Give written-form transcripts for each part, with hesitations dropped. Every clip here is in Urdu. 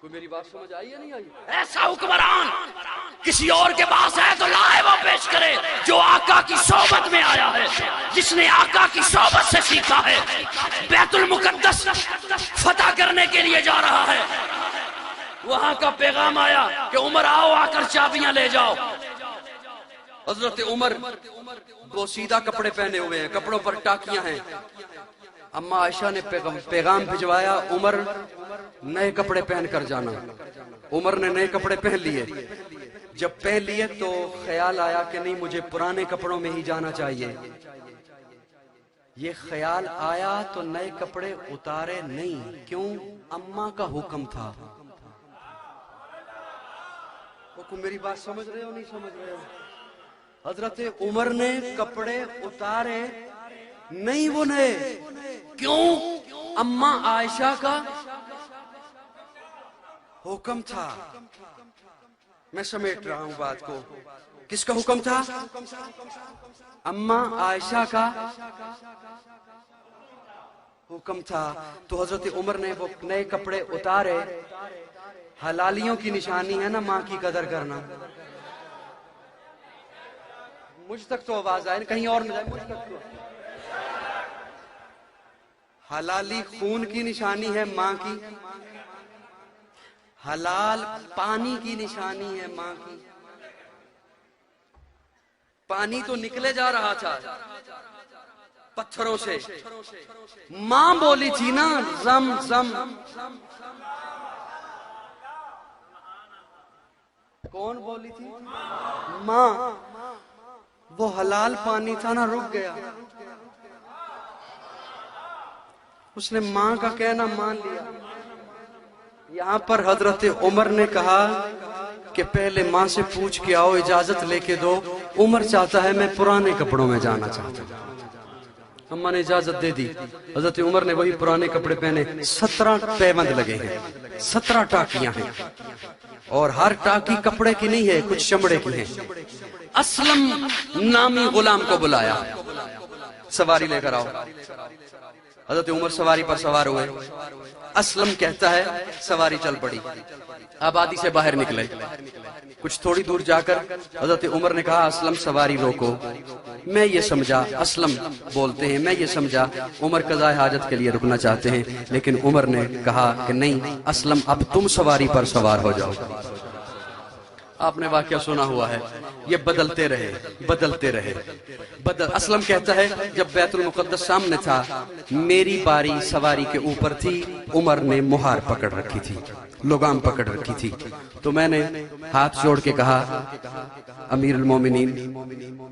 کوئی میری بات سمجھ آئی یا نہیں آئی؟ ایسا حکمران کسی اور کے پاس ہے تو لائے وہ پیش کرے جو آقا کی صحبت میں آیا ہے، جس نے آقا کی صحبت سے سیکھا ہے، بیت المقدس فتح کرنے کے لیے جا رہا ہے، وہاں کا پیغام آیا کہ عمر آؤ، آ کر چابیاں لے جاؤ۔ حضرت عمر بوسیدہ کپڑے پہنے ہوئے ہیں، کپڑوں پر ٹاکیاں ہیں۔ اما عائشہ نے پیغام بھجوایا، عمر نئے کپڑے پہن کر جانا۔ عمر نے نئے کپڑے پہن لیے۔ جب پہن لیے تو خیال آیا کہ نہیں، مجھے پرانے کپڑوں میں ہی جانا چاہیے۔ یہ خیال آیا تو نئے کپڑے اتارے نہیں، کیوں؟ اما کا حکم تھا۔ حکم میری بات سمجھ رہے ہو نہیں سمجھ رہے ہو؟ حضرت عمر نے کپڑے اتارے نہیں، وہ نئے، کیوں؟ اما عائشہ کا حکم تھا۔ میں سمیٹ رہا ہوں بات کو۔ کس کا حکم تھا؟ اما عائشہ کا حکم تھا۔ تو حضرت عمر نے وہ نئے کپڑے اتارے۔ حلالیوں کی نشانی ہے نا ماں کی قدر کرنا۔ مجھ تک تو آواز آئے، کہیں اور نہ جائے، مجھ تک تو۔ حلالی خون کی نشانی ہے ماں کی، حلال پانی کی نشانی ہے ماں کی۔ پانی تو نکلے جا رہا تھا پتھروں سے، ماں بولی تھی نا زم زم۔ کون بولی تھی؟ ماں۔ وہ حلال پانی تھا نا، رک گیا۔ اس نے ماں کا کہنا مان لیا۔ یہاں پر حضرت عمر نے کہا کہ پہلے ماں سے پوچھ کے آؤ، اجازت لے کے دو۔ عمر چاہتا ہے میں پرانے کپڑوں میں جانا چاہتا ہوں۔ اماں نے اجازت دے دی۔ حضرت عمر نے وہی پرانے کپڑے پہنے۔ 17 پیوند لگے ہیں، 17 ٹاکیاں ہیں، اور ہر ٹاکی کپڑے کی نہیں ہے، کچھ چمڑے کی ہیں۔ اسلم نامی غلام کو بلایا، سواری لے کر آؤ۔ حضرت عمر سواری پر سوار ہوئے۔ اسلم کہتا ہے، سواری چل پڑی، آبادی سے باہر نکلے۔ کچھ تھوڑی دور جا کر حضرت عمر نے کہا، اسلم سواری روکو۔ میں یہ سمجھا، اسلم بولتے ہیں، میں یہ سمجھا عمر قضاء حاجت کے لیے رکنا چاہتے ہیں، لیکن عمر نے کہا کہ نہیں اسلم، اب تم سواری پر سوار ہو جاؤ۔ آپ نے واقعہ سنا ہوا ہے، یہ بدلتے رہے بدلتے رہے۔ اسلم کہتا ہے، جب بیت المقدس سامنے تھا، میری باری سواری کے اوپر تھی، عمر نے مہار پکڑ رکھی تھی، لگام پکڑ رکھی تھی۔ تو میں نے ہاتھ جوڑ کے کہا، امیر المومنین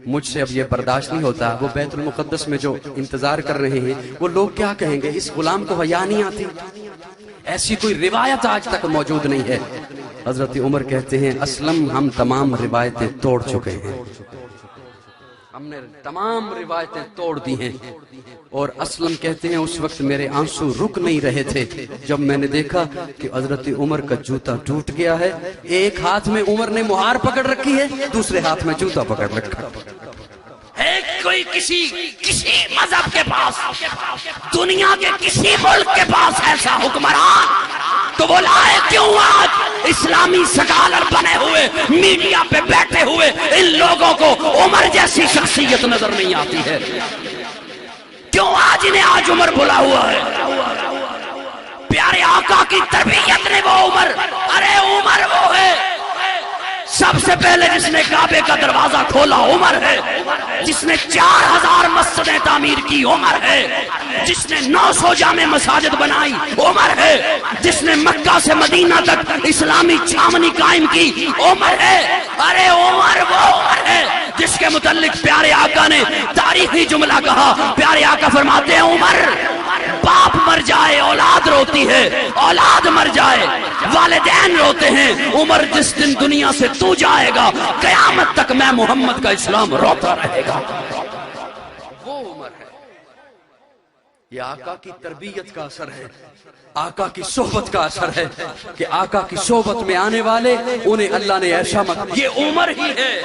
مجھ سے اب یہ برداشت نہیں ہوتا، وہ بیت المقدس میں جو انتظار کر رہے ہیں وہ لوگ کیا کہیں گے، اس غلام کو حیا نہیں آتی؟ ایسی کوئی روایت آج تک موجود نہیں ہے۔ حضرت عمر کہتے ہیں، اسلم ہم تمام روایتیں توڑ چکے ہیں، ہم نے تمام روایتیں توڑ دی ہیں۔ اور اسلم کہتے ہیں، اس وقت میرے آنسو رک نہیں رہے تھے جب میں نے دیکھا کہ حضرت عمر کا جوتا ٹوٹ گیا ہے، ایک ہاتھ میں عمر نے مہار پکڑ رکھی ہے، دوسرے ہاتھ میں جوتا پکڑ رکھا ہے۔ کوئی کسی مذہب کے پاس، دنیا کے کسی ملک کے پاس ایسا حکمران تو وہ لائے کیوں آج اسلامی سکالر بنے ہوئے میڈیا پہ بیٹھے ہوئے ان لوگوں کو عمر جیسی شخصیت نظر نہیں آتی ہے؟ کیوں آج انہیں آج عمر بھلا ہوا ہے؟ پیارے آقا کی تربیت نے وہ عمر، ارے عمر وہ ہے سب سے پہلے جس نے کعبے کا دروازہ کھولا، عمر ہے۔ جس نے 4000 مسجدیں تعمیر کی، عمر ہے۔ جس نے 900 جامع مساجد بنائی، عمر ہے۔ جس نے مکہ سے مدینہ تک اسلامی چھاونی قائم کی، عمر ہے۔ ارے عمر وہ عمر ہے جس کے متعلق پیارے آقا نے تاریخی جملہ کہا۔ پیارے آقا فرماتے ہیں، عمر باپ مر جائے اولاد روتی ہے، اولاد مر جائے والدین روتے ہیں، عمر جس دن دنیا سے تو جائے گا قیامت تک میں محمد کا اسلام روتا رہے گا۔ وہ عمر ہے۔ یہ آقا کی تربیت کا اثر ہے، آقا کی صحبت کا اثر ہے کہ آقا کی صحبت میں آنے والے انہیں اللہ نے ایسا یہ عمر ہی ہے۔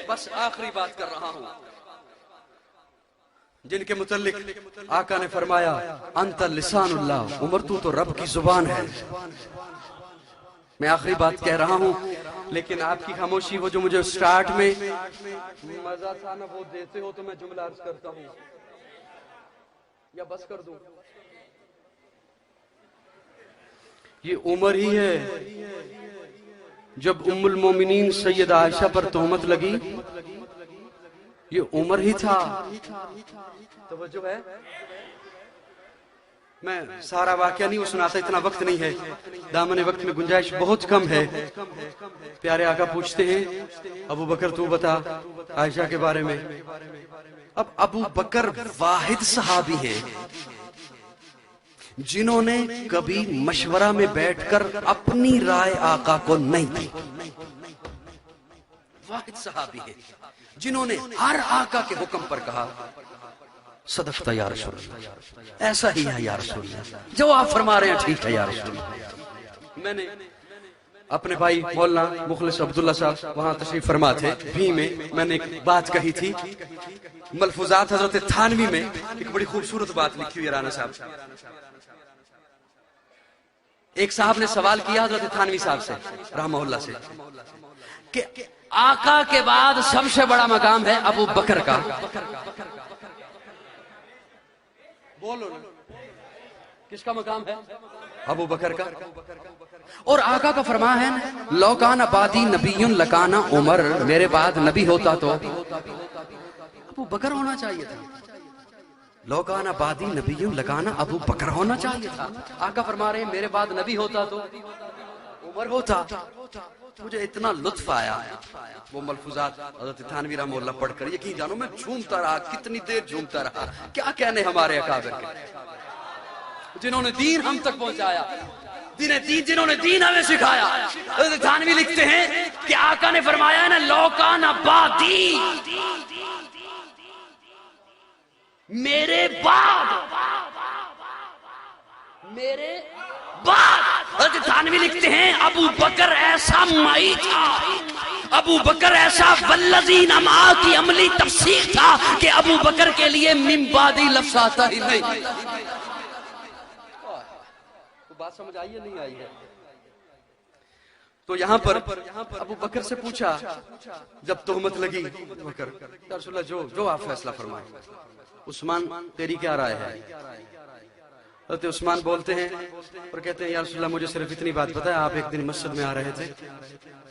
بس آخری بات کر رہا ہوں جن کے متعلق آقا نے فرمایا، انت لسان اللہ، عمر تو رب کی زبان ہے۔ میں آخری بات کہہ رہا ہوں، لیکن آپ کی خاموشی وہ جو مجھے سٹارٹ میں مزہ تھا نا وہ دیتے ہو تو میں جملہ عرض کرتا ہوں یا بس کر دوں؟ یہ عمر ہی ہے جب ام المومنین سیدہ عائشہ پر تہمت لگی، یہ عمر ہی تھا۔ توجہ ہے؟ میں سارا واقعہ نہیں وہ سناتا، اتنا وقت نہیں ہے، دامن وقت میں گنجائش بہت کم ہے۔ پیارے آقا پوچھتے ہیں ابو بکر تو بتا عائشہ کے بارے میں۔ اب ابو بکر واحد صحابی ہیں جنہوں نے کبھی مشورہ میں بیٹھ کر اپنی رائے آقا کو نہیں دی، واحد صحابی ہیں جنہوں نے ہر آقا کے حکم پر کہا صدقت یا رسول اللہ، ایسا ہی ہے یا رسول اللہ، جو آپ فرما رہے ہیں ٹھیک ہے یا رسول اللہ۔ میں نے اپنے بھائی مولانا مخلص عبداللہ صاحب وہاں تشریف فرما تھے بھی میں نے ایک بات کہی تھی، ملفوظات حضرت تھانوی میں ایک بڑی خوبصورت بات لکھی ہوئی رانا صاحب۔ ایک صاحب نے سوال کیا حضرت تھانوی صاحب سے رحمہ اللہ سے کہ آقا کے بعد سب سے بڑا مقام ہے ابو بکر کا، بولو کس کا مقام ہے؟ ابو بکر کا۔ اور آقا کا فرمان ہے لو کان بعدی نبی لکان عمر، میرے بعد نبی ہوتا تو ابو بکر ہونا چاہیے تھا۔ لو کان بعدی نبی لکان ابو بکر ہونا چاہیے تھا۔ آقا فرما رہے ہیں میرے بعد نبی ہوتا تو عمر ہوتا۔ مجھے اتنا لطف آیا وہ ملفوظات حضرت تھانوی رحمہ اللہ پڑھ کر، یقین جانو میں جھومتا رہا، کتنی دیر جھومتا رہا۔ کیا کہنے ہمارے اکابر کے جنہوں نے دین ہم تک پہنچایا، جنہوں نے دین ہمیں سکھایا۔ حضرت تھانوی لکھتے ہیں کہ آقا نے فرمایا ہے نا لو کان بعدی، میرے بعد حضرت تھانوی لکھتے ہیں ابو بکر ایسا مائی تھا، ابو بکر ایسا والذی نما کی عملی تفسیر تھا کہ ابو بکر کے لیے من بعدی لفظ آتا ہی نہیں۔ بات سمجھ آئی ہے نہیں آئی ہے؟ تو یہاں پر ابو بکر سے پوچھا جب تہمت لگی، بکر یا رسول اللہ جو آپ فیصلہ فرمائیں، عثمان تیری کیا رائے ہے؟ حضرت عثمان بولتے ہیں اور کہتے ہیں یا رسول اللہ مجھے صرف اتنی بات پتہ ہے، آپ ایک دن مسجد میں آ رہے تھے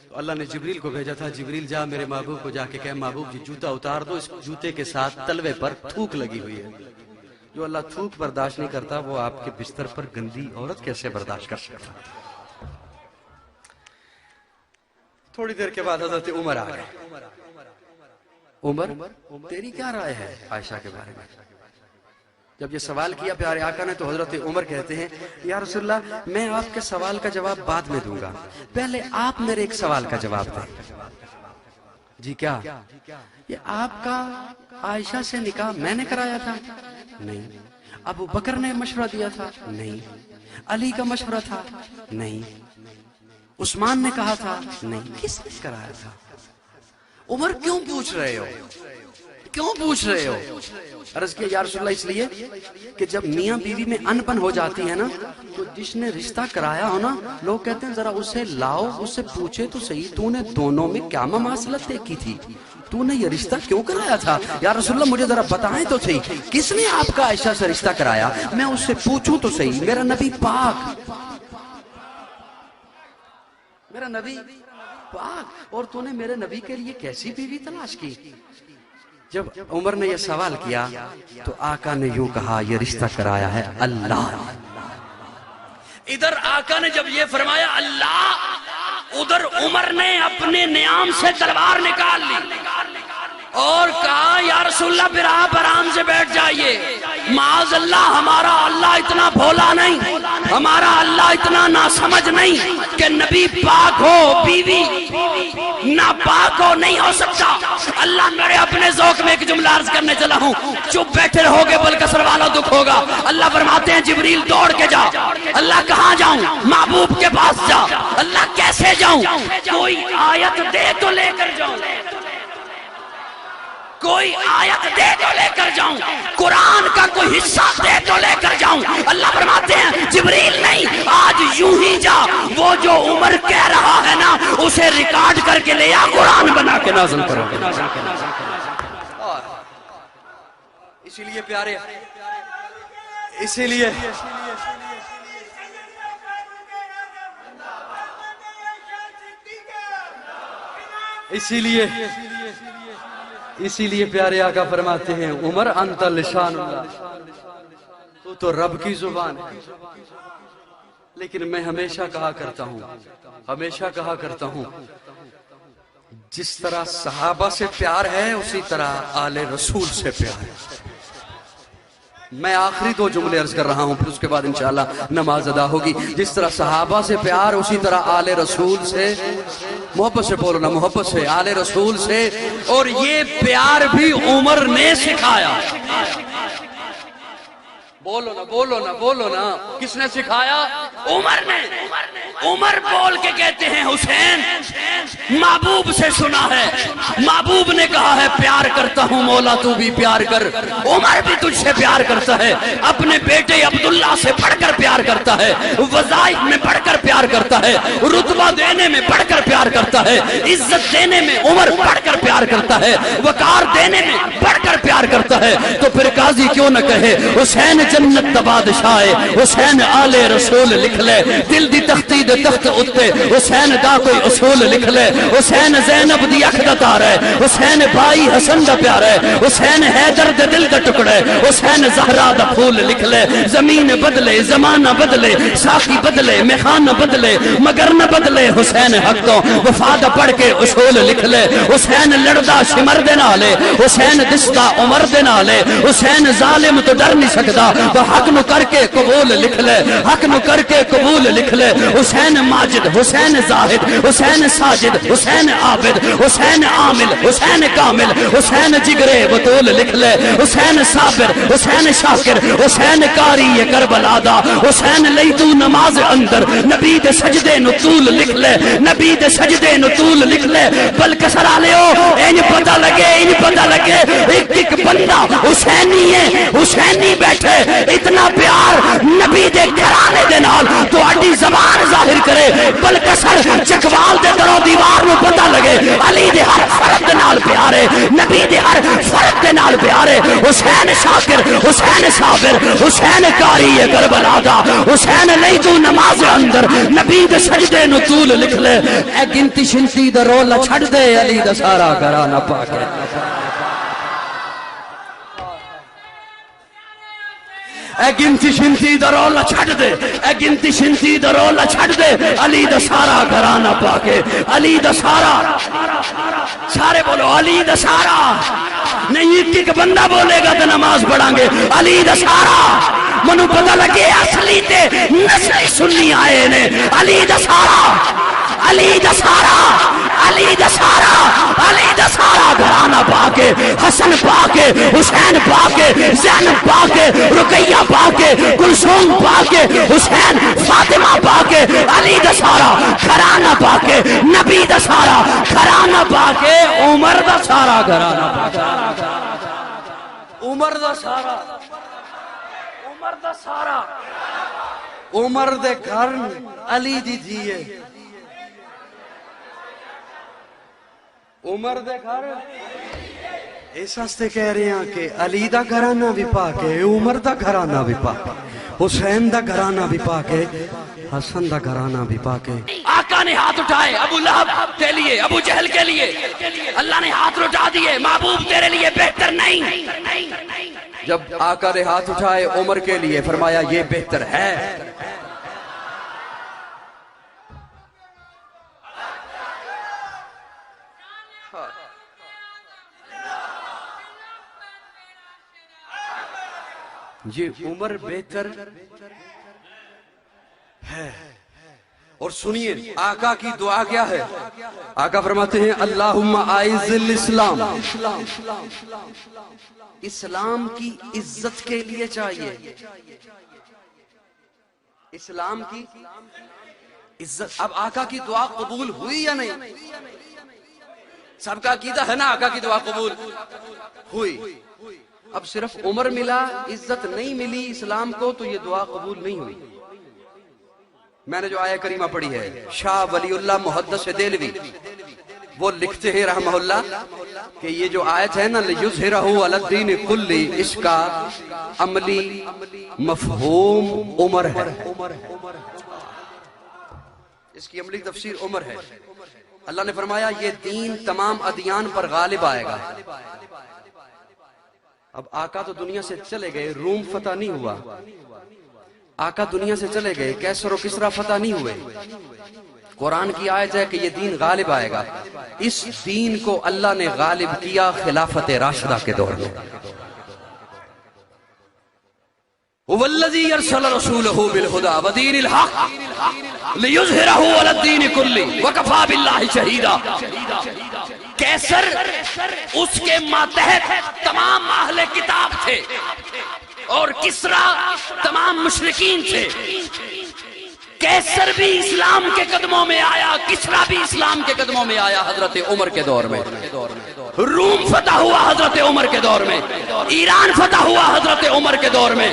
تو اللہ نے جبریل کو بھیجا تھا، جبریل جا میرے محبوب کو جا کے کہے محبوب جی جوتا اتار دو، اس جوتے کے ساتھ تلوے پر تھوک لگی ہوئی ہے۔ جو اللہ تھوک برداشت نہیں کرتا وہ آپ کے بستر پر گندی عورت کیسے برداشت کر سکتا؟ تھوڑی دیر کے بعد حضرت عمر آ گئے۔ عمر تیری کیا رائے ہے عائشہ کے بارے میں؟ جب یہ سوال کیا پیارے آقا نے تو حضرت عمر کہتے ہیں یا رسول اللہ میں آپ کے سوال کا جواب بعد میں دوں گا، پہلے آپ میرے ایک سوال کا جواب دیں۔ جی کیا؟ یہ آپ کا عائشہ سے نکاح میں نے کرایا تھا؟ نہیں۔ ابو بکر نے مشورہ دیا تھا؟ نہیں۔ علی کا مشورہ تھا؟ نہیں۔ عثمان نے کہا تھا؟ نہیں۔ کس نے کرایا تھا؟ عمر کیوں پوچھ رہے ہو؟ کیوں پوچھ رہے ہو؟ عرض کیا یا رسول اللہ اس لیے کہ جب میاں بیوی میں ان بن ہو جاتی ہے نا تو جس نے رشتہ کرایا ہو نا لوگ کہتے ہیں ذرا اسے لاؤ، اسے پوچھے تو صحیح تو نے دونوں میں کیا مماثلت دیکھی تھی، تو نے یہ رشتہ کیوں کرایا تھا؟ یا رسول اللہ مجھے ذرا بتائیں تو صحیح کس نے آپ کا عائشہ سے رشتہ کرایا، میں اس سے پوچھوں تو صحیح، میرا نبی پاک، میرا نبی پاک، اور تو نے میرے نبی کے لیے کیسی بیوی تلاش کی؟ جب عمر نے یہ سوال کیا تو آقا نے یوں کہا یہ رشتہ کرایا ہے اللہ۔ ادھر آقا نے جب یہ فرمایا اللہ، ادھر عمر نے اپنے نیام سے تلوار نکال لی اور کہا یا رسول اللہ پھر آپ آرام سے بیٹھ جائیے، معاذ اللہ ہمارا اللہ اتنا بھولا نہیں، ہمارا اللہ اتنا ناسمجھ نہیں کہ نبی پاک ہو بیوی ناپاک ہو، نہیں ہو سکتا۔ اللہ میرے اپنے ذوق میں ایک جملہ عرض کرنے چلا ہوں، چپ بیٹھے رہو گے بلکسر والا دکھ ہوگا۔ اللہ فرماتے ہیں جبریل دوڑ کے جا۔ اللہ کہاں جاؤں؟ محبوب کے پاس جا۔ اللہ کیسے جاؤں؟ کوئی آیت دے تو لے کر جاؤں، کوئی آیت دے تو لے کر جاؤں، قرآن کا کوئی حصہ دے تو لے کر جاؤں۔ اللہ فرماتے ہیں جبریل نہیں، آج یوں ہی جا، وہ وہ جو عمر کہہ رہا ہے نا اسے ریکارڈ کر کے لے آ، قرآن بنا کے نازل کرو۔ اسی لیے پیارے، اسی لیے اسی لیے پیارے آقا فرماتے ہیں عمر انت لسان اللہ، تو رب کی زبان ہے۔ لیکن میں ہمیشہ کہا کرتا ہوں جس طرح صحابہ سے پیار ہے اسی طرح آل رسول سے پیار ہے۔ میں آخری 2 جملے عرض کر رہا ہوں، پھر اس کے بعد انشاءاللہ نماز ادا ہوگی۔ جس طرح صحابہ سے پیار اسی طرح آل رسول سے، محبت سے بولو نا، محبت سے، آل رسول سے۔ اور یہ پیار بھی عمر نے سکھایا۔ بولو نا، کس نے سکھایا؟ عمر نے۔ عمر بول کے کہتے ہیں حسین محبوب سے سنا ہے، محبوب نے کہا ہے پیار کرتا ہوں مولا تو بھی پیار کر۔ عمر بھی تجھ سے پیار کرتا ہے، اپنے بیٹے عبداللہ سے بڑھ کر پیار کرتا ہے، وظائف میں بڑھ کر پیار کرتا ہے، رتبہ دینے میں بڑھ کر پیار کرتا ہے، عزت دینے میں عمر بڑھ کر پیار کرتا ہے، وقار دینے میں بڑھ کر پیار کرتا ہے۔ تو پھر قاضی کیوں نہ کہے حسین جنت دا بادشاہ ہے، حسین آل رسول لکھ لے، دل دی تختی دے تخت اتے حسین دا کوئی اصول لکھ لے، حسین زینب دی اکھ دا تار ہے، حسین بھائی حسن دا پیار ہے، حسین حیدر دے دل دا ٹکڑے، حسین زہرا دا پھول لکھ لے۔ زمین بدلے، زمانہ بدلے، ساقی بدلے، میخانہ بدلے، مگر نہ بدلے حسین حق تو وفا دا پڑھ کے اصول لکھ لے۔ حسین لڑدا شمر دے نالے، حسین دستا عمر دے نالے، حسین ظالم تو ڈر نہیں سکدا، تو حق نو کر کے قبول لکھ لے، حق نو کر کے قبول لکھ لے۔ حسین ماجد، حسین زاہد، حسین ساجد، حسین عابد، حسین عامل، حسین کامل، حسین جگرے بطول لکھ لے۔ حسین صابر، حسین شاکر، حسین کاری کربلا دا، حسین لئی تو نماز اندر نبی دے سجدے نو طول لکھ لے، نبی دے سجدے نو طول لکھ لے۔ بلکہ سرا لیو انج پتہ لگے ایک ایک بندہ حسینی ہے، حسینی بیٹھے، اتنا پیار نبی دے گھرانے دے نال تو اڈی زبان ظاہر کرے، بلکہ سر چکوال دے دروں دیوار نو پتہ لگے علی دے ہر فرد نال پیارے، نبی دے ہر فرد دے نال پیارے۔ حسین شاکر، حسین صابر، حسین کاری کربلا دا، حسین لئی تو نماز اندر نبی دے سجدے نو طول لکھ لے۔ اے گنتی شنتی دا رولا چھڑ دے علی دا سارا گھرانہ پاکے۔ اے گنتی شنتی دا رولا چھڑ دے، اے گنتی شنتی دا رولا چھڑ دے، علی دا سارا گھرانہ پاکے، علی دا سارا، سارے بولو علی دا سارا، نہیں ایک ایک بندہ بولے گا تو نماز پڑھیں گے۔ علی دا سارا، منو پتہ لگے اصلی تے نسلی سنی آئے نے۔ علی دا سارا، علی دا سارا، علی دا سارا، علی دا سارا گھرانہ پاکے، حسن پاکے، حسین پاکے، زینب پاکے، رقیہ پاکے، کلثوم پاکے، حسین فاطمہ پاکے، علی دا سارا گھرانہ پاکے، نبی دا سارا گھرانہ پاکے، عمر دا سارا گھرانہ پاکے، عمر دا سارا، عمر دا سارا، عمر دے گھر علی دی دیئے، عمر دے گھر اس ہستے کہہ رہے ہیں کہ علی دا گھرانہ بھی پاک ہے، عمر دا گھرانہ بھی پاک ہے، حسین دا گھرانہ بھی پاک ہے، حسن دا گھرانہ بھی پاک ہے۔ آقا نے ہاتھ اٹھائے ابو لہب کے لیے، ابو جہل کے لیے، اللہ نے ہاتھ اٹھا دیے، محبوب تیرے لیے بہتر نہیں۔ جب آقا نے ہاتھ اٹھائے عمر کے لیے فرمایا یہ بہتر ہے۔ یہ عمر بہتر ہے۔ اور سنیے آقا کی دعا کیا ہے؟ آقا فرماتے ہیں اللہم اعز الاسلام، اسلام کی عزت کے لیے چاہیے، اسلام کی عزت۔ اب آقا کی دعا قبول ہوئی یا نہیں؟ سب کا عقیدہ ہے نا آقا کی دعا قبول ہوئی۔ اب صرف عمر ملا، عزت نہیں ملی اسلام کو، تو یہ دعا قبول نہیں ہوئی۔ میں نے جو آیہ کریمہ پڑھی ہے، شاہ ولی اللہ محدث دہلوی وہ لکھتے ہیں رحمہ اللہ کہ یہ جو آیت ہے نا لِيُظْهِرَهُ عَلَى الدِّينِ كُلِّهِ، اس کا عملی مفہوم عمر ہے، اس کی عملی تفسیر عمر ہے۔ اللہ نے فرمایا یہ دین تمام ادیان پر غالب آئے گا۔ اب آقا تو دنیا سے چلے گئے، روم فتح نہیں ہوا، آقا دنیا سے چلے گئے، کیسر و کسرا فتح نہیں ہوئے۔ قرآن کی آیت ہے کہ یہ دین غالب آئے گا۔ اس دین کو اللہ نے غالب کیا خلافت راشدہ کے دور میں۔ وَالَّذِي يَرْسَلَ رَسُولَهُ بِالْهُدَى وَدِينِ الْحَقِّ لِيُظْهِرَهُ عَلَى الدِّينِ كُلِّهِ وَكَفَى بِاللَّهِ شَهِيدًا۔ کیسر اس کے ماتحت تمام اہل کتاب تھے اور کسرا تمام مشرکین تھے۔ کیسر بھی اسلام کے قدموں میں آیا، کسرا بھی اسلام کے قدموں میں آیا حضرت عمر کے دور میں۔ روم فتح ہوا حضرت عمر کے دور میں، ایران فتح ہوا حضرت عمر کے دور میں۔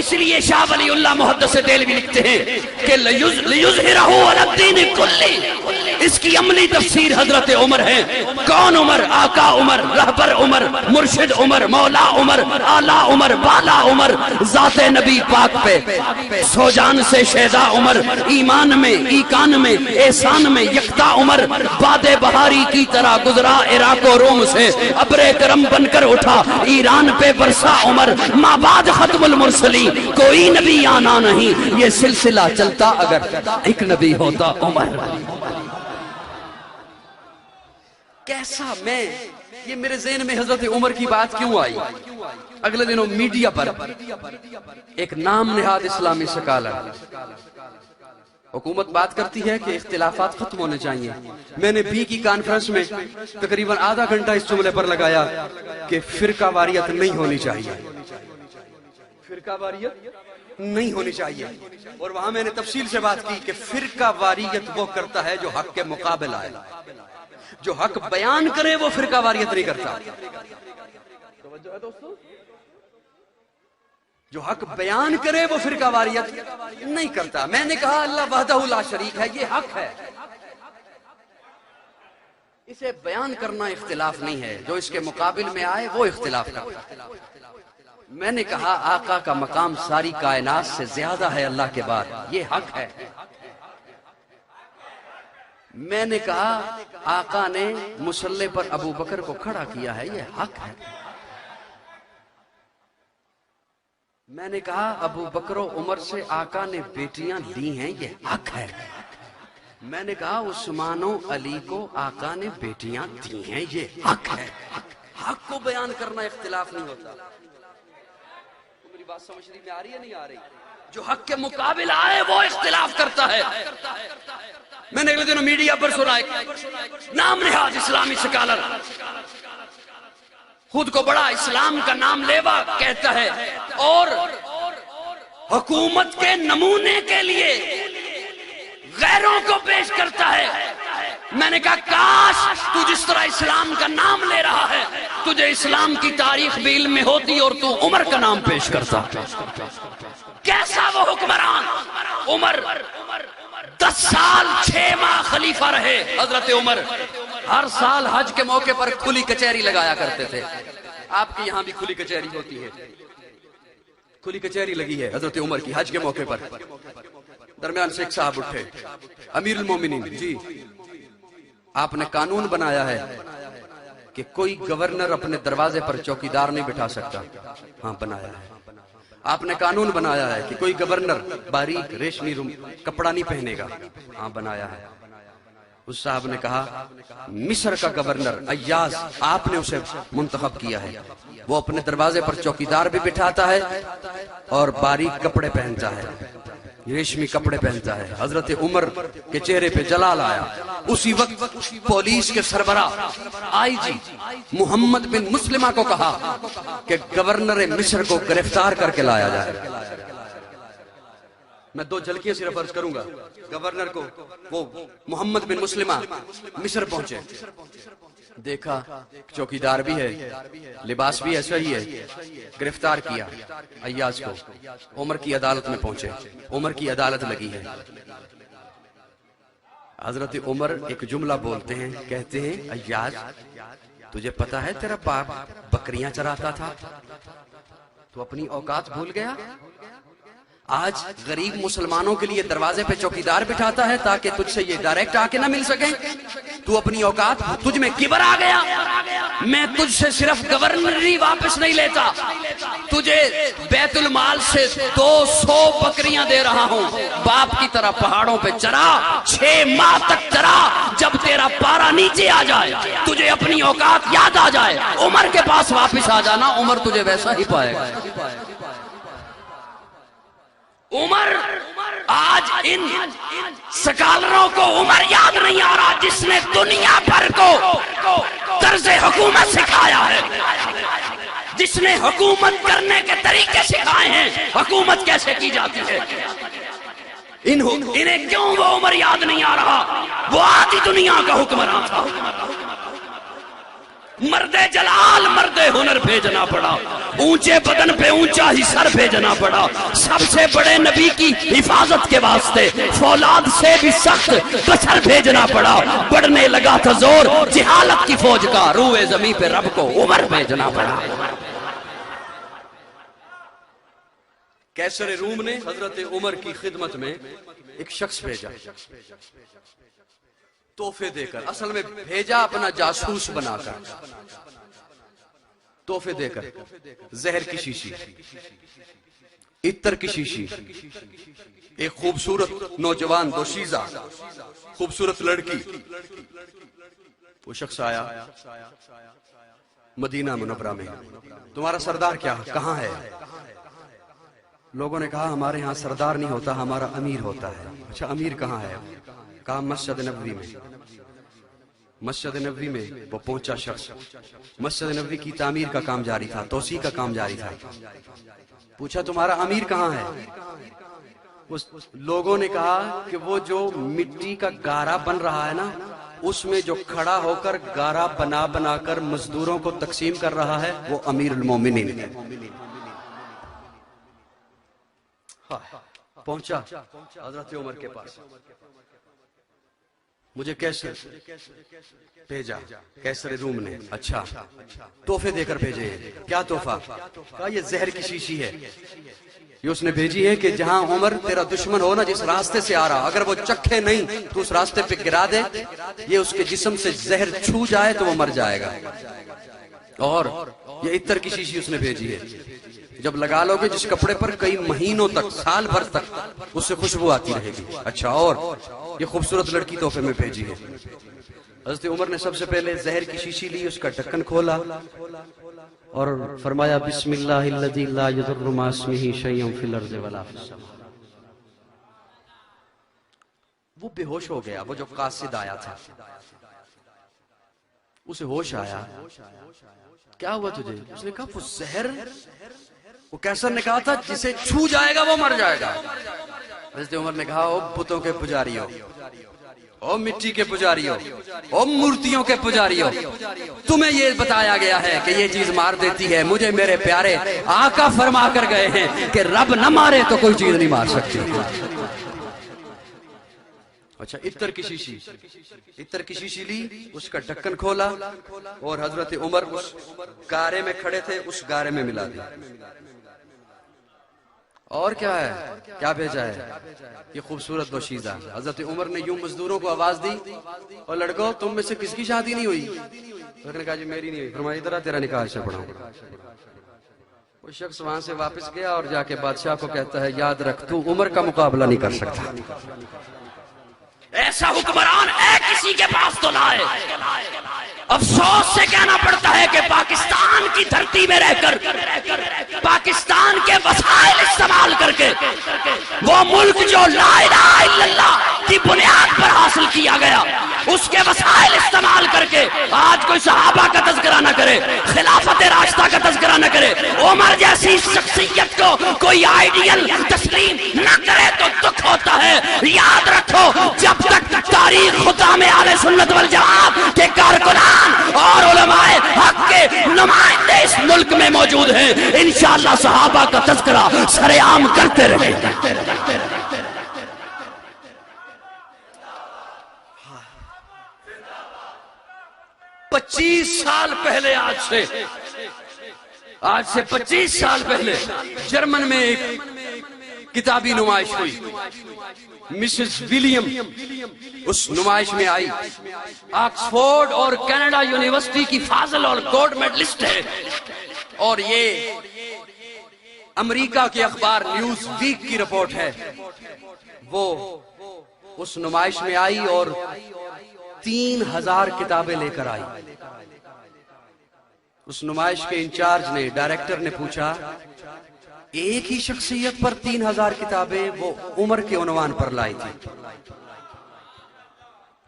اس لیے شاہ ولی اللہ محدث دہلوی لکھتے ہیں کہ لِيُظْهِرَهُ عَلَى الدِّينِ كُلِّهِ، اس کی عملی تفسیر حضرت عمر ہے۔ کون عمر؟ آقا عمر، رہبر عمر، مرشد عمر، مولا عمر، اعلیٰ عمر، بالا عمر، ذات نبی پاک پہ سو جان سے شیدا عمر، ایمان میں، ایکان میں، احسان میں یکتا عمر، باد بہاری کی طرح گزرا عراق و روم سے، ابر کرم بن کر اٹھا ایران پہ برسا عمر، مابعد ختم المرسلین کوئی نبی آنا نہیں، یہ سلسلہ چلتا اگر ایک نبی ہوتا عمر۔ کیسا میں یہ میرے ذہن میں حضرت عمر کی بات کیوں آئی؟ اگلے دنوں میڈیا پر ایک نام نہاد اسلامی سکالر، حکومت بات کرتی ہے کہ اختلافات ختم ہونے چاہیے، میں نے بھی کی کانفرنس میں تقریباً آدھا گھنٹہ اس جملے پر لگایا کہ فرقہ واریت نہیں ہونی چاہیے، فرقہ واریت نہیں ہونی چاہیے، اور وہاں میں نے تفصیل سے بات کی کہ فرقہ واریت وہ کرتا ہے جو حق کے مقابل آئے، جو حق بیان کرے وہ فرقہ واریت نہیں کرتا۔ توجہ ہے دوستو؟ جو حق بیان کرے وہ فرقہ واریت نہیں کرتا۔ میں نے کہا اللہ وحدہ لا شریک ہے، یہ حق ہے، اسے بیان کرنا اختلاف نہیں ہے، جو اس کے مقابل میں آئے وہ اختلاف کرتا۔ میں نے کہا آقا کا مقام ساری کائنات سے زیادہ ہے اللہ کے بعد، یہ حق ہے۔ میں نے کہا آقا نے مصلی پر ابو بکر کو کھڑا کیا ہے، یہ حق ہے۔ میں نے کہا ابو بکر و عمر سے آقا نے بیٹیاں لی ہیں، یہ حق ہے۔ میں نے کہا عثمان و علی کو آقا نے بیٹیاں دی ہیں، یہ حق ہے۔ حق کو بیان کرنا اختلاف نہیں ہوتا۔ میری بات سمجھنے میں آ رہی ہے نہیں آ رہی؟ جو حق کے مقابل آئے وہ اختلاف کرتا ہے۔ میں نے اگلے دنوں میڈیا پر سنا ایک نام نہاد اسلامی سکالر، خود کو بڑا اسلام کا نام لیوا کہتا ہے اور حکومت کے نمونے کے لیے غیروں کو پیش کرتا ہے۔ میں نے کہا کاش تو جس طرح اسلام کا نام لے رہا ہے تجھے اسلام کی تاریخ بھی علم میں ہوتی اور تو عمر کا نام پیش کرتا۔ کیسا وہ حکمران عمر، 10 سال 6 ماہ خلیفہ رہے حضرت عمر، ہر سال حج کے موقع پر کھلی کچہری لگایا کرتے تھے۔ آپ کے یہاں بھی کھلی کچہری ہوتی ہے، کھلی کچہری لگی ہے حضرت عمر کی حج کے موقع پر۔ درمیان سے ایک صاحب اٹھے، امیر المومنین جی آپ نے قانون بنایا ہے کہ کوئی گورنر اپنے دروازے پر چوکیدار نہیں بٹھا سکتا۔ ہاں بنایا ہے۔ آپ نے قانون بنایا ہے کہ کوئی گورنر باریک ریشمی کپڑا نہیں پہنے گا۔ ہاں بنایا ہے۔ اس صاحب نے کہا مصر کا گورنر ایاز آپ نے اسے منتخب کیا ہے، وہ اپنے دروازے پر چوکیدار بھی بٹھاتا ہے اور باریک کپڑے پہنتا ہے، ریشمی کپڑے پہنتا ہے۔ حضرت عمر کے چہرے پہ جلال آیا۔ اسی وقت پولیس کے سربراہ آئی جی محمد بن مسلمہ کو کہا کہ گورنر مصر کو گرفتار کر کے لایا جائے۔ میں 2 جھلکیاں صرف عرض کروں گا۔ گورنر کو وہ محمد بن مسلمہ مصر پہنچے، دیکھا چوکیدار بھی ہے، لباس بھی ایسا ہی ہے، گرفتار کیا ایاز کو، عمر کی عدالت میں پہنچے، عمر کی عدالت لگی ہے۔ حضرت عمر ایک جملہ بولتے ہیں، کہتے ہیں ایاز تجھے پتا ہے تیرا باپ بکریاں چراتا تھا، تو اپنی اوقات بھول گیا؟ آج غریب مسلمانوں کے لیے دروازے پہ چوکیدار بٹھاتا ہے تاکہ تجھ سے یہ ڈائریکٹ آ کے نہ مل سکے۔ تو اپنی اوقات، تجھ میں کبر آ گیا۔ میں تجھ سے صرف گورنری واپس نہیں لیتا، تجھے بیت المال سے 200 بکریاں دے رہا ہوں، باپ کی طرح پہاڑوں پہ چرا، 6 ماہ تک چرا، جب تیرا پارا نیچے آ جائے، تجھے اپنی اوقات یاد آ جائے، عمر کے پاس واپس آ جانا، عمر تجھے ویسا ہی پائے گا۔ عمر، آج ان سکالروں کو عمر یاد نہیں آ رہا جس نے دنیا بھر کو طرز حکومت سکھایا ہے، جس نے حکومت کرنے کے طریقے سکھائے ہیں، حکومت کیسے کی جاتی ہے۔ انہیں کیوں وہ عمر یاد نہیں آ رہا؟ وہ آدھی دنیا کا حکمران تھا۔ مرد جلال مرد ہنر بھیجنا پڑا، اونچے بدن پہ اونچا ہی سر بھیجنا پڑا، سب سے بڑے نبی کی حفاظت کے واسطے فولاد سے بھی سخت بشر بھیجنا پڑا، بڑھنے لگا تھا زور جہالت کی فوج کا، روئے زمین پہ رب کو عمر بھیجنا پڑا۔ قیصر روم نے حضرت عمر کی خدمت میں ایک شخص بھیجا تحفے دے کر، اصل میں بھیجا اپنا جاسوس بنا کر، تحفے دے کر، زہر کی شیشی، عطر کی شیشی، ایک خوبصورت نوجوان دوشیزہ خوبصورت لڑکی۔ وہ شخص آیا مدینہ منورہ میں، تمہارا سردار کیا کہاں ہے؟ لوگوں نے کہا ہمارے ہاں سردار نہیں ہوتا، ہمارا امیر ہوتا ہے۔ اچھا امیر کہاں ہے؟ کہا مسجد نبوی میں۔ مسجد نبوی میں وہ پہنچا شخص، مسجد نبوی کی تعمیر کا کام جاری تھا، توسیع کا کام جاری تھا۔ پوچھا تمہارا امیر کہاں ہے؟ لوگوں نے کہا کہ وہ جو مٹی کا گارا بن رہا ہے نا، اس میں جو کھڑا ہو کر گارا بنا بنا کر مزدوروں کو تقسیم کر رہا ہے وہ امیر المومنین ہے۔ پہنچا حضرت عمر کے پاس، مجھے کیسر بھیجا، کیسر روم نے۔ اچھا تحفے دے کر بھیجے، کیا تحفہ؟ کہا یہ زہر کی شیشی ہے، یہ اس نے بھیجی ہے کہ جہاں عمر تیرا دشمن ہو نا، جس راستے سے آ رہا، اگر وہ چکھے نہیں تو اس راستے پہ گرا دے، یہ اس کے جسم سے زہر چھو جائے تو وہ مر جائے گا۔ اور یہ عطر کی شیشی اس نے بھیجی ہے، جب لگا لو گے جس کپڑے پر کئی مہینوں تک، سال بھر تک اس سے خوشبو آتی رہے گی۔ اچھا اور یہ خوبصورت لڑکی تحفے میں بھیجی ہے۔ حضرت عمر نے سب سے پہلے زہر کی شیشی لی، اس کا ڈھکن کھولا اور فرمایا بسم اللہ الذی لا یضر مع اسمہ شیء فی الارض ولا فی السماء۔ وہ بے ہوش ہو گیا، وہ جو قاصد آیا تھا، اسے ہوش آیا۔ کیا ہوا تجھے؟ اس نے کہا وہ زہر، وہ کیسر نے کہا تھا جسے چھو جائے گا وہ مر جائے گا۔ حضرت عمر نے کہا او بتوں کے پجاری ہو، او مٹی کے پجاری ہو، او مورتیوں کے پجاری ہو، تمہیں یہ بتایا گیا ہے کہ یہ چیز مار دیتی ہے، مجھے میرے پیارے آقا فرما کر گئے ہیں کہ رب نہ مارے تو کوئی چیز نہیں مار سکتی۔ اچھا عطر کی شیشی، عطر کی شیشی لی، اس کا ڈھکن کھولا اور حضرت عمر اس گارے میں کھڑے تھے، اس گارے میں ملا دیا۔ اور کیا ہے؟ کیا بھیجا ہے؟ یہ خوبصورت دوشیزہ۔ حضرت عمر نے یوں مزدوروں کو آواز دی، اور لڑکو تم میں سے کس کی شادی نہیں ہوئی؟ انہوں نے کہا جی میری نہیں ہوئی۔ فرمایا ادھر تیرا نکاح سے پڑھاؤں۔ وہ شخص وہاں سے واپس گیا اور جا کے بادشاہ کو کہتا ہے یاد رکھ تو عمر کا مقابلہ نہیں کر سکتا، ایسا حکمران ہے کسی کے پاس تو لائے۔ افسوس سے کہنا پڑتا ہے کہ پاکستان کی دھرتی میں رہ کر، پاکستان کے وسائل استعمال کر کے، وہ ملک جو لا الہ الا اللہ کی بنیاد پر حاصل کیا گیا، اس کے وسائل استعمال کر کے آج کوئی صحابہ کا تذکرہ نہ کرے، خلافت راشدہ کا تذکرہ نہ کرے، عمر جیسی شخصیت کو کوئی آئیڈیل تسلیم نہ کرے تو دکھ ہوتا ہے۔ یاد رکھو جب تک تاریخ ختام اہل سنت والجماعت کے کارکنان اور نمائندے اس ملک میں موجود ہیں، انشاءاللہ صحابہ کا تذکرہ سر عام کرتے رہے گا۔ 25 سال پہلے آج سے 25 سال پہلے جرمن میں ایک کتابی نمائش ہوئی، مسز ولیم اس نمائش میں آئی، آکسفورڈ اور کینیڈا یونیورسٹی کی فاضل اور گولڈ میڈلسٹ ہے، اور یہ امریکہ کے اخبار نیوز ویک کی رپورٹ ہے۔ وہ اس نمائش میں آئی اور 3000 کتابیں لے کر آئی۔ اس نمائش کے انچارج نے، ڈائریکٹر نے پوچھا، ایک ہی شخصیت پر 3000 کتابیں؟ وہ عمر کے عنوان پر لائی تھی۔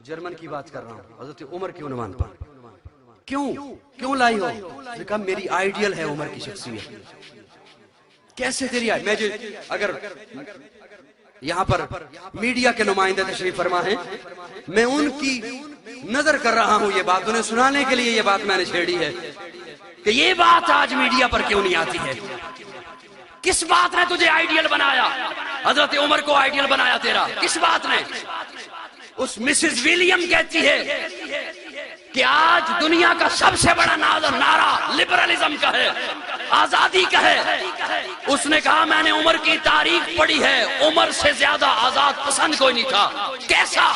جرمن کی بات کر رہا ہوں، حضرت عمر کے عنوان پر۔ کیوں لائی ہو؟ اس نے کہا میری آئیڈیل ہے عمر کی شخصیت۔ کیسے تیری میں اگر یہاں پر میڈیا کے نمائندے تشریف فرما ہیں، میں ان کی نظر کر رہا ہوں، یہ بات انہیں سنانے کے لیے یہ بات میں نے چھیڑی ہے کہ یہ بات آج میڈیا پر کیوں نہیں آتی ہے؟ کس بات نے تجھے آئیڈیل بنایا؟ حضرت عمر کو آئیڈیل بنایا تیرا کس بات نے؟ اس مسز ولیم کہتی ہے کہ آج دنیا کا سب سے بڑا نعرہ لبرلزم کا ہے، آزادی کا ہے۔ اس نے کہا میں نے عمر کی تاریخ پڑھی ہے، عمر سے زیادہ آزاد پسند کوئی نہیں تھا۔ کیسا؟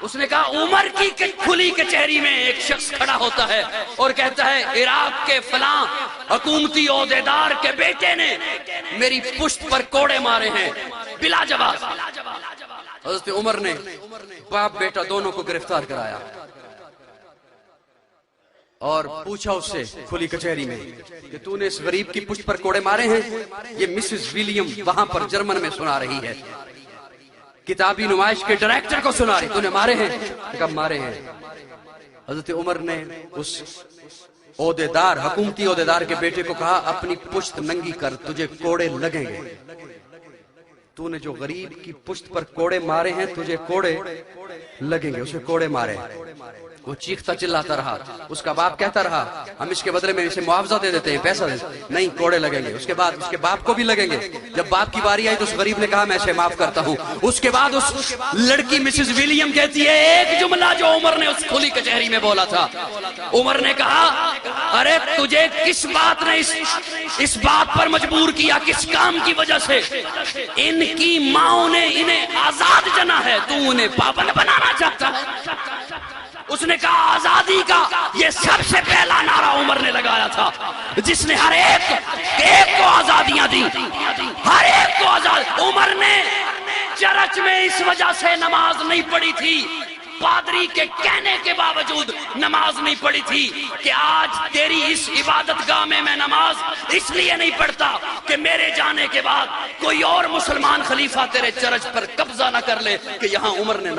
اس نے کہا عمر کی کھلی کچہری میں ایک شخص کھڑا ہوتا ہے اور کہتا ہے عراق کے فلاں حکومتی عہدیدار کے بیٹے نے میری پشت پر کوڑے مارے ہیں، بلا جواب۔ حضرت عمر نے باپ بیٹا دونوں کو گرفتار کرایا اور پوچھا اس سے کھلی کچہری میں کہ تو نے اس غریب کی پشت پر کوڑے مارے ہیں؟ یہ مسز ولیم وہاں پر جرمن میں سنا رہی ہے، کتابی نمائش کے ڈائریکٹر کو سنا رہی، تو نے مارے ہیں؟ کب مارے ہیں؟ حضرت عمر نے اس عہدیدار، حکومتی عہدیدار کے بیٹے کو کہا اپنی پشت ننگی کر، تجھے کوڑے لگیں گے۔ تو نے جو غریب کی پشت پر کوڑے مارے ہیں تجھے کوڑے لگیں گے۔ اسے کوڑے مارے، وہ چیختا چلاتا رہا، اس کا باپ کہتا رہا ہم اس کے بدلے میں اسے معاوضہ دے دیتے ہیں، پیسہ دے، نہیں کوڑے لگیں گے۔ اس کے بعد اس کے باپ کو بھی لگیں گے۔ جب باپ کی باری آئی تو اس غریب نے کہا میں اسے معاف کرتا ہوں۔ اس کے بعد اس لڑکی مسز ولیم کہتی ہے ایک جملہ جو عمر نے اس کھلی کچہری میں بولا تھا، عمر نے کہا ارے تجھے کس بات نے اس بات پر مجبور کیا، کس کام کی وجہ سے؟ ان کی ماں نے انہیں آزاد جنا ہے، تو انہیں پابند بنانا چاہتا ہے۔ اس نے کہا آزادی کا یہ سب سے پہلا نعرہ عمر نے لگایا تھا، جس نے ہر ایک کو آزادیاں دی، ہر ایک کو آزاد۔ عمر نے چرچ میں اس وجہ سے نماز نہیں پڑھی تھی، پادری کے کہنے کے باوجود نماز نہیں پڑھی تھی کہ آج تیری اس عبادت گاہ میں نماز اس لیے نہیں پڑھتا کہ میرے جانے کے بعد کوئی اور مسلمان خلیفہ تیرے چرچ پر قبضہ نہ کر لے کہ یہاں عمر نے